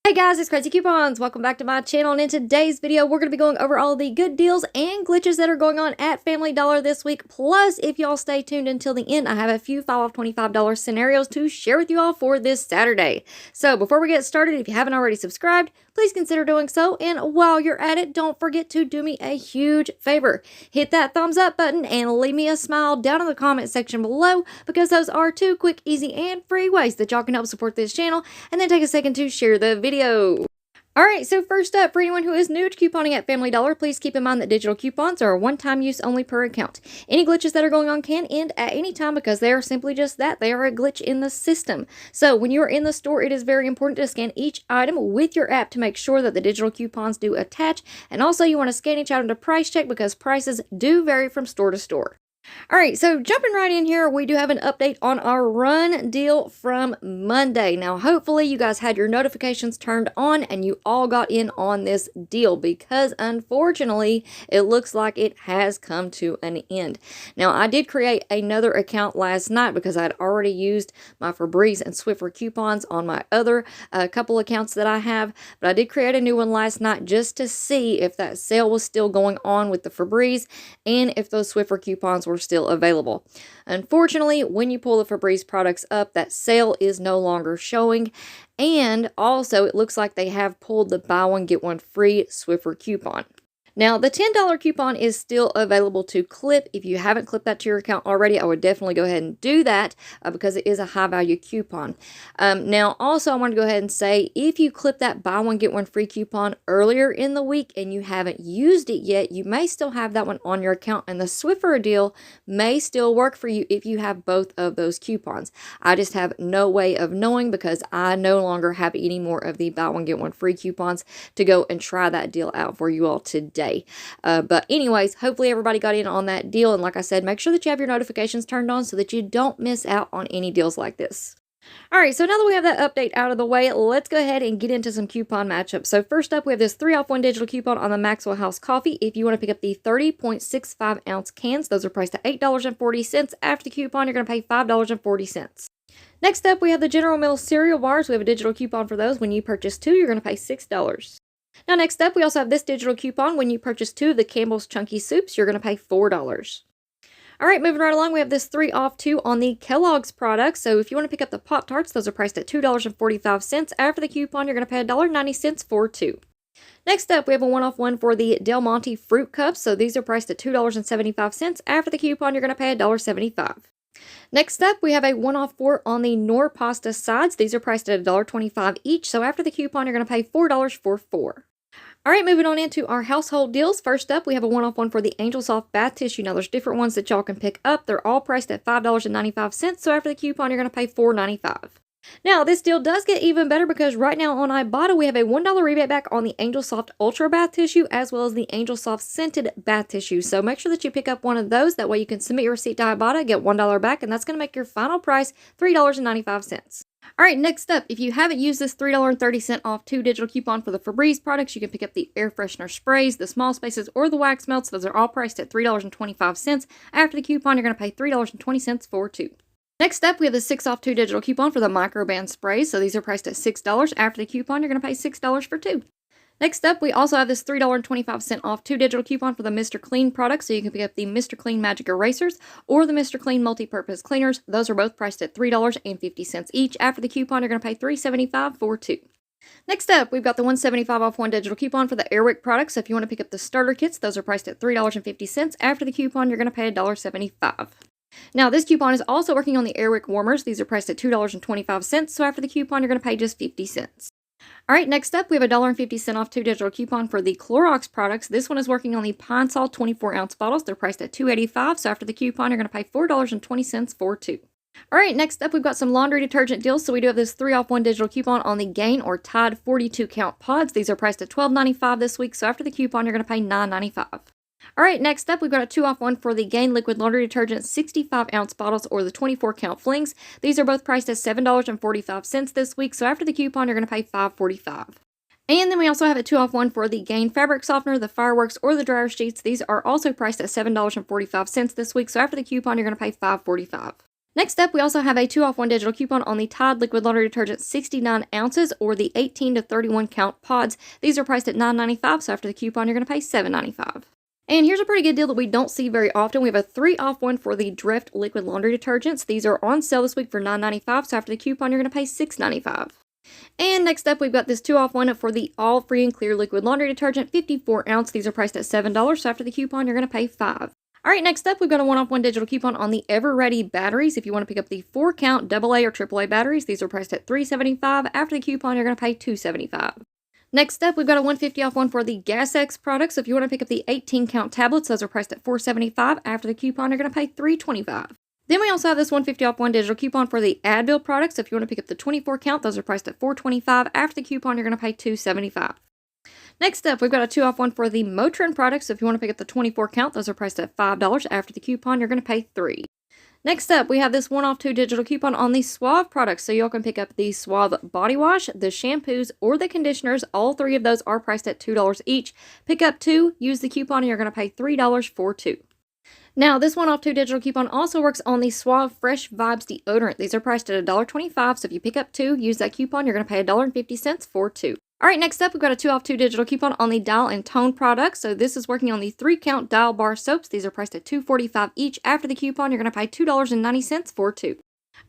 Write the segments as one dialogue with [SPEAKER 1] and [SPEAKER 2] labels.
[SPEAKER 1] Hey guys, it's Craz-E Coupons. Welcome back to my channel, and in today's video, we're going to be going over all the good deals and glitches that are going on at Family Dollar this week. Plus, if y'all stay tuned until the end, I have a few 5 off $25 scenarios to share with you all for this Saturday. So before we get started, if you haven't already subscribed, please consider doing so. And while you're at it, don't forget to do me a huge favor. Hit that thumbs up button and leave me a smile down in the comment section below, because those are 2 quick, easy, and free ways that y'all can help support this channel. And then take a second to share the video. Alright, so first up, for anyone who is new to couponing at Family Dollar, please keep in mind that digital coupons are one-time use only per account. Any glitches that are going on can end at any time because they are simply just that. They are a glitch in the system. So when you are in the store, it is very important to scan each item with your app to make sure that the digital coupons do attach. And also you want to scan each item to price check because prices do vary from store to store. Alright, so jumping right in here, we do have an update on our run deal from Monday. Now, hopefully you guys had your notifications turned on and you all got in on this deal, because unfortunately, it looks like it has come to an end. Now, I did create another account last night because I had already used my Febreze and Swiffer coupons on my other couple accounts that I have, but I did create a new one last night just to see if that sale was still going on with the Febreze and if those Swiffer coupons were still available. Unfortunately, when you pull the Febreze products up, that sale is no longer showing, and also it looks like they have pulled the buy one get one free Swiffer coupon. Now, the $10 coupon is still available to clip. If you haven't clipped that to your account already, I would definitely go ahead and do that because it is a high value coupon. Now, also, I want to go ahead and say, if you clip that buy one get one free coupon earlier in the week and you haven't used it yet, you may still have that one on your account, and the Swiffer deal may still work for you if you have both of those coupons. I just have no way of knowing because I no longer have any more of the buy one get one free coupons to go and try that deal out for you all today. But anyways, hopefully everybody got in on that deal, and like I said, make sure that you have your notifications turned on so that you don't miss out on any deals like this. Alright, so now that we have that update out of the way, let's go ahead and get into some coupon matchups. So first up, we have this 3 off 1 digital coupon on the Maxwell House Coffee. If you want to pick up the 30.65 ounce cans, those are priced at $8.40. After the coupon, you're going to pay $5.40. Next up, we have the General Mills cereal bars. We have a digital coupon for those. When you purchase 2, you're going to pay $6. Now, next up, we also have this digital coupon. When you purchase 2 of the Campbell's Chunky Soups, you're going to pay $4. All right, moving right along, we have this 3 off 2 on the Kellogg's products. So if you want to pick up the Pop-Tarts, those are priced at $2.45. After the coupon, you're going to pay $1.90 for 2. Next up, we have a 1 off 1 for the Del Monte Fruit Cups. So these are priced at $2.75. After the coupon, you're going to pay $1.75. Next up, we have a 1 off 4 on the Knorr pasta sides. These are priced at $1.25 each. So after the coupon, you're going to pay $4 for 4. All right, moving on into our household deals. First up, we have a 1 off 1 for the Angel Soft Bath Tissue. Now, there's different ones that y'all can pick up. They're all priced at $5.95. So after the coupon, you're going to pay $4.95. Now, this deal does get even better because right now on Ibotta, we have a $1 rebate back on the Angel Soft Ultra Bath Tissue as well as the Angel Soft Scented Bath Tissue. So make sure that you pick up one of those. That way you can submit your receipt to Ibotta, get $1 back, and that's going to make your final price $3.95. All right, next up, if you haven't used this $3.30 off 2 digital coupon for the Febreze products, you can pick up the air freshener sprays, the small spaces, or the wax melts. Those are all priced at $3.25. After the coupon, you're going to pay $3.20 for 2. Next up, we have the 6 off 2 digital coupon for the Microban sprays. So these are priced at $6. After the coupon, you're going to pay $6 for 2. Next up, we also have this $3.25 off 2 digital coupon for the Mr. Clean products. So you can pick up the Mr. Clean Magic Erasers or the Mr. Clean Multi-Purpose Cleaners. Those are both priced at $3.50 each. After the coupon, you're going to pay $3.75 for 2. Next up, we've got the $1.75 off 1 digital coupon for the Airwick products. So if you want to pick up the starter kits, those are priced at $3.50. After the coupon, you're going to pay $1.75. Now, this coupon is also working on the Airwick warmers. These are priced at $2.25. So after the coupon, you're going to pay just 50 cents. All right, next up, we have a $1.50 off 2 digital coupon for the Clorox products. This one is working on the Pine Sol 24-ounce bottles. They're priced at $2.85. So after the coupon, you're going to pay $4.20 for 2. All right, next up, we've got some laundry detergent deals. So we do have this 3 off 1 digital coupon on the Gain or Tide 42 count pods. These are priced at $12.95 this week. So after the coupon, you're going to pay $9.95. All right, next up, we've got a 2 off 1 for the Gain Liquid Laundry Detergent 65-ounce bottles or the 24-count flings. These are both priced at $7.45 this week, so after the coupon, you're going to pay $5.45. And then we also have a 2 off 1 for the Gain Fabric Softener, the Fireworks, or the Dryer Sheets. These are also priced at $7.45 this week, so after the coupon, you're going to pay $5.45. Next up, we also have a 2-off-1 digital coupon on the Tide Liquid Laundry Detergent 69 ounces or the 18 to 31 count pods. These are priced at $9.95, so after the coupon, you're going to pay $7.95. And here's a pretty good deal that we don't see very often. We have a 3-off-1 for the Drift Liquid Laundry Detergents. These are on sale this week for $9.95, so after the coupon, you're going to pay $6.95. And next up, we've got this 2-off-1 for the All Free and Clear Liquid Laundry Detergent, 54 ounce. These are priced at $7, so after the coupon, you're going to pay $5. Alright, next up, we've got a 1-off-1 digital coupon on the Ever Ready batteries. If you want to pick up the 4-count AA or AAA batteries, these are priced at $3.75. After the coupon, you're going to pay $2.75. Next up, we've got a 150-off-1 for the Gas-X products. So if you want to pick up the 18-count tablets, those are priced at $4.75. After the coupon, you're going to pay $3.25. Then we also have this 150-off-1 digital coupon for the Advil products. So if you want to pick up the 24-count, those are priced at $4.25. After the coupon, you're going to pay $2.75. Next up, we've got a 2-off-1 for the Motrin products. So if you want to pick up the 24-count, those are priced at $5. After the coupon, you're going to pay $3. Next up, we have this 1-off-2 digital coupon on the Suave products. So y'all can pick up the Suave body wash, the shampoos, or the conditioners. All 3 of those are priced at $2 each. Pick up 2, use the coupon, and you're going to pay $3 for 2. Now, this 1-off-2 digital coupon also works on the Suave Fresh Vibes deodorant. These are priced at $1.25. So if you pick up 2, use that coupon, you're going to pay $1.50 for 2. Alright, next up, we've got a 2-off-2 digital coupon on the Dial and Tone products. So this is working on the 3-count Dial bar soaps. These are priced at $2.45 each. After the coupon, you're going to pay $2.90 for 2.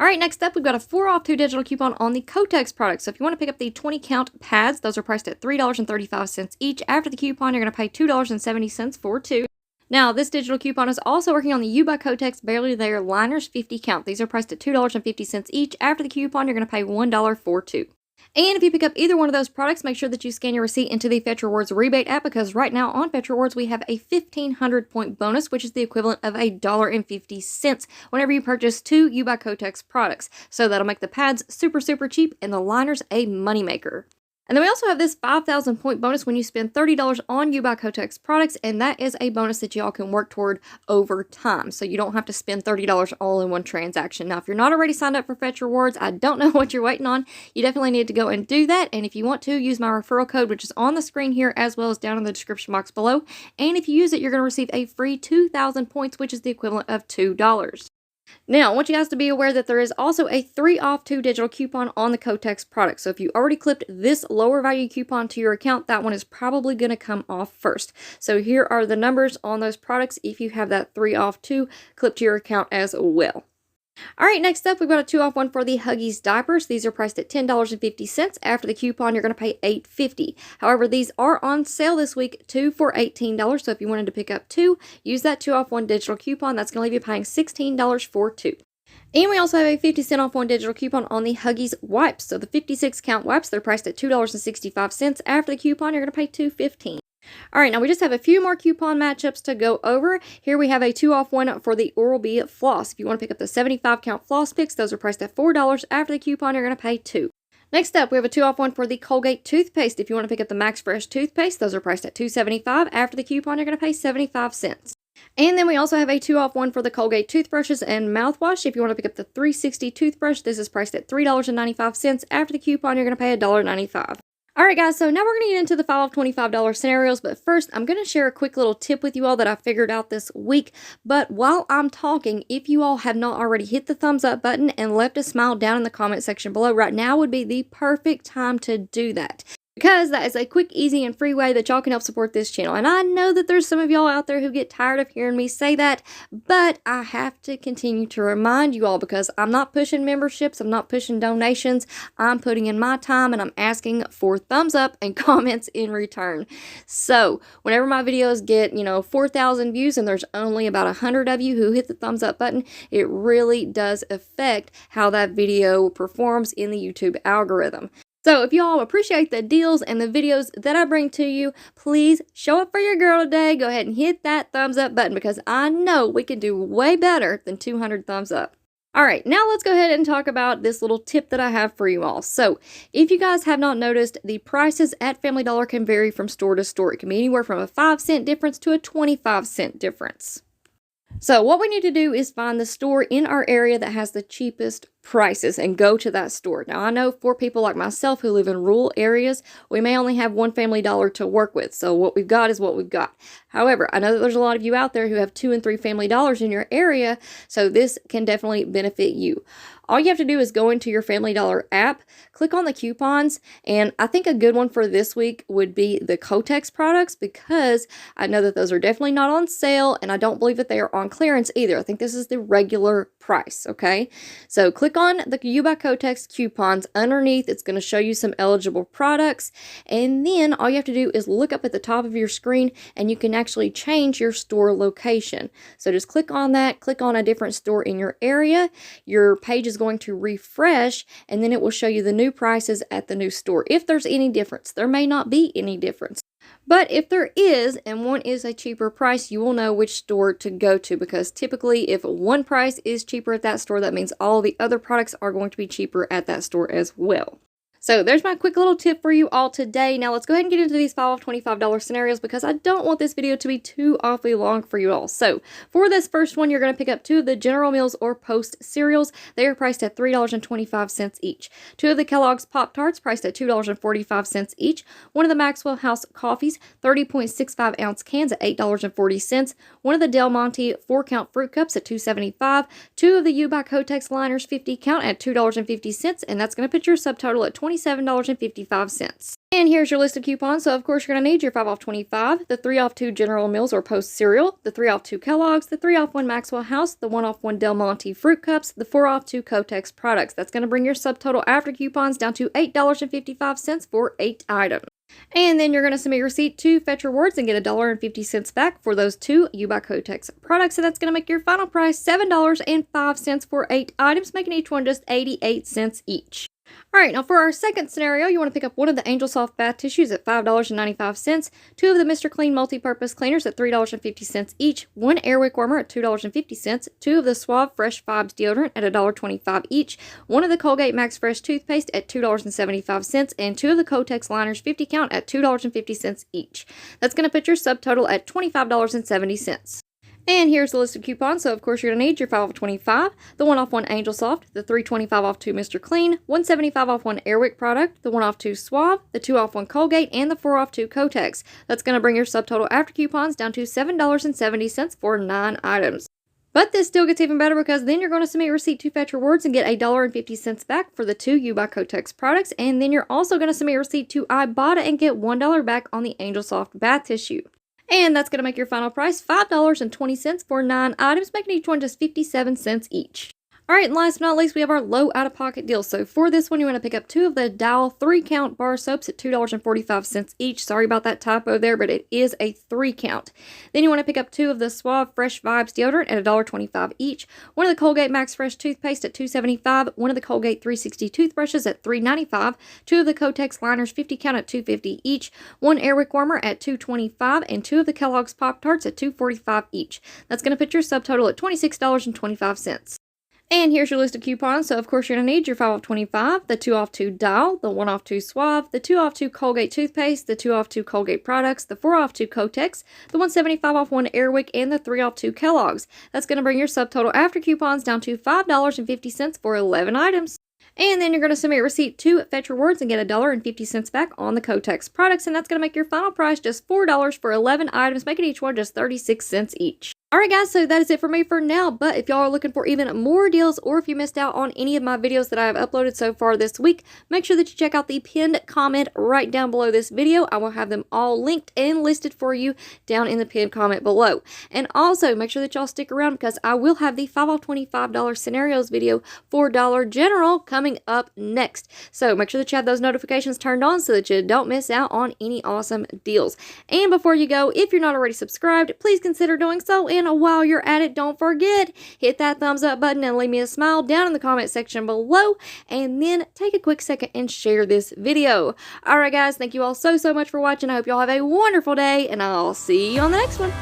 [SPEAKER 1] Alright, next up, we've got a 4-off-2 digital coupon on the Kotex products. So if you want to pick up the 20-count pads, those are priced at $3.35 each. After the coupon, you're going to pay $2.70 for 2. Now, this digital coupon is also working on the You by Kotex Barely There Liners 50-count. These are priced at $2.50 each. After the coupon, you're going to pay $1 for 2. And if you pick up either one of those products, make sure that you scan your receipt into the Fetch Rewards rebate app, because right now on Fetch Rewards, we have a 1,500 point bonus, which is the equivalent of $1.50 whenever you purchase 2 You by Kotex products. So that'll make the pads super, super cheap and the liners a moneymaker. And then we also have this 5,000 point bonus when you spend $30 on You by Kotex products, and that is a bonus that y'all can work toward over time. So you don't have to spend $30 all in one transaction. Now, if you're not already signed up for Fetch Rewards, I don't know what you're waiting on. You definitely need to go and do that. And if you want to, use my referral code, which is on the screen here as well as down in the description box below. And if you use it, you're going to receive a free 2,000 points, which is the equivalent of $2. Now, I want you guys to be aware that there is also a 3-off-2 digital coupon on the Kotex product. So if you already clipped this lower value coupon to your account, that one is probably going to come off first. So here are the numbers on those products if you have that 3-off-2 clipped to your account as well. Alright, next up, we've got a 2-off-1 for the Huggies diapers. These are priced at $10.50. After the coupon, you're going to pay $8.50. However, these are on sale this week, 2 for $18. So if you wanted to pick up 2, use that 2-off-1 digital coupon. That's going to leave you paying $16 for 2. And we also have a 50-cent off 1 digital coupon on the Huggies wipes. So the 56-count wipes, they're priced at $2.65. After the coupon, you're going to pay $2.15. Alright, now we just have a few more coupon matchups to go over. Here we have a 2-off-1 for the Oral-B floss. If you want to pick up the 75-count floss picks, those are priced at $4. After the coupon, you're going to pay $2. Next up, we have a 2-off-1 for the Colgate toothpaste. If you want to pick up the Max Fresh toothpaste, those are priced at $2.75. After the coupon, you're going to pay 75 cents. And then we also have a 2-off-1 for the Colgate toothbrushes and mouthwash. If you want to pick up the 360 toothbrush, this is priced at $3.95. After the coupon, you're going to pay $1.95. Alright guys, so now we're going to get into the 5 of $25 scenarios, but first I'm going to share a quick little tip with you all that I figured out this week. But while I'm talking, if you all have not already hit the thumbs up button and left a smile down in the comment section below, right now would be the perfect time to do that. Because that is a quick, easy, and free way that y'all can help support this channel. And I know that there's some of y'all out there who get tired of hearing me say that, but I have to continue to remind you all because I'm not pushing memberships, I'm not pushing donations, I'm putting in my time and I'm asking for thumbs up and comments in return. So, whenever my videos get, 4,000 views and there's only about 100 of you who hit the thumbs up button, it really does affect how that video performs in the YouTube algorithm. So if y'all appreciate the deals and the videos that I bring to you, please show up for your girl today. Go ahead and hit that thumbs up button because I know we can do way better than 200 thumbs up. Alright, now let's go ahead and talk about this little tip that I have for you all. So, if you guys have not noticed, the prices at Family Dollar can vary from store to store. It can be anywhere from a 5-cent difference to a 25-cent difference. So what we need to do is find the store in our area that has the cheapest prices and go to that store. Now, I know for people like myself who live in rural areas, we may only have one Family Dollar to work with. So what we've got is what we've got. However, I know that there's a lot of you out there who have 2 and 3 Family Dollars in your area, so this can definitely benefit you. All you have to do is go into your Family Dollar app, click on the coupons, and I think a good one for this week would be the Kotex products, because I know that those are definitely not on sale, and I don't believe that they are on clearance either. I think this is the regular price, okay? So click on the You by Kotex coupons. Underneath, it's going to show you some eligible products, and then all you have to do is look up at the top of your screen, and you can actually change your store location. So just click on that, click on a different store in your area. Your page is going to refresh, and then it will show you the new prices at the new store. If there's any difference, there may not be any difference. But if there is, and one is a cheaper price, you will know which store to go to, because typically if one price is cheaper at that store, that means all the other products are going to be cheaper at that store as well. So there's my quick little tip for you all today. Now let's go ahead and get into these 5 off $25 scenarios, because I don't want this video to be too awfully long for you all. So for this first one, you're going to pick up 2 of the General Mills or Post cereals. They are priced at $3.25 each. 2 of the Kellogg's Pop-Tarts priced at $2.45 each. 1 of the Maxwell House coffees, 30.65 ounce cans at $8.40. 1 of the Del Monte 4-count fruit cups at $2.75. 2 of the You by Kotex liners 50 count at $2.50, and that's going to put your subtotal at $27.55. And here's your list of coupons. So of course you're going to need your 5 off 25, the 3 off 2 General Mills or Post cereal, the 3 off 2 Kellogg's, the 3 off 1 Maxwell House, the 1 off 1 Del Monte fruit cups, the 4 off 2 Kotex products. That's going to bring your subtotal after coupons down to $8.55 for 8 items. And then you're going to submit your receipt to Fetch Rewards and get $1.50 back for those 2 You by Kotex products. And that's going to make your final price $7.05 for 8 items, making each one just 88 cents each. Alright, now for our second scenario, you want to pick up 1 of the Angel Soft bath tissues at $5.95, 2 of the Mr. Clean multi-purpose cleaners at $3.50 each, 1 Airwick warmer at $2.50, 2 of the Suave Fresh Vibes deodorant at $1.25 each, 1 of the Colgate Max Fresh toothpaste at $2.75, and 2 of the Kotex liners 50 count at $2.50 each. That's going to put your subtotal at $25.70. And here's the list of coupons. So of course you're going to need your 5 off 25, the 1 off 1 Angel Soft, the 3.25 off 2 Mr. Clean, 1.75 off 1 Airwick product, the 1 off 2 Suave, the 2 off 1 Colgate, and the 4 off 2 Kotex. That's going to bring your subtotal after coupons down to $7.70 for 9 items. But this still gets even better, because then you're going to submit your receipt to Fetch Rewards and get $1.50 back for the 2 You by Kotex products. And then you're also going to submit your receipt to Ibotta and get $1 back on the Angel Soft bath tissue. And that's going to make your final price $5.20 for 9 items, making each one just 57 cents each. Alright, and last but not least, we have our low out-of-pocket deal. So for this one, you want to pick up 2 of the Dial 3-count bar soaps at $2.45 each. Sorry about that typo there, but it is a 3-count. Then you want to pick up 2 of the Suave Fresh Vibes deodorant at $1.25 each. 1 of the Colgate Max Fresh toothpaste at $2.75. 1 of the Colgate 360 toothbrushes at $3.95. 2 of the Kotex liners 50 count at $2.50 each. 1 Airwick warmer at $2.25, and 2 of the Kellogg's Pop-Tarts at $2.45 each. That's going to put your subtotal at $26.25. And here's your list of coupons. So of course you're going to need your 5 off 25, the 2 off 2 Dial, the 1 off 2 Suave, the 2 off 2 Colgate toothpaste, the 2 off 2 Colgate products, the 4 off 2 Kotex, the 1.75 off 1 Airwick, and the 3 off 2 Kellogg's. That's going to bring your subtotal after coupons down to $5.50 for 11 items. And then you're going to submit a receipt to Fetch Rewards and get $1.50 back on the Kotex products, and that's going to make your final price just $4 for 11 items, making each one just 36 cents each. Alright guys, so that is it for me for now, but if y'all are looking for even more deals, or if you missed out on any of my videos that I have uploaded so far this week, make sure that you check out the pinned comment right down below this video. I will have them all linked and listed for you down in the pinned comment below. And also, make sure that y'all stick around, because I will have the 5 off $25 scenarios video for Dollar General coming up next. So make sure that you have those notifications turned on so that you don't miss out on any awesome deals. And before you go, if you're not already subscribed, please consider doing so. And while you're at it, don't forget, hit that thumbs up button and leave me a smile down in the comment section below, and then take a quick second and share this video. Alright guys, thank you all so much for watching. I hope y'all have a wonderful day, and I'll see you on the next one.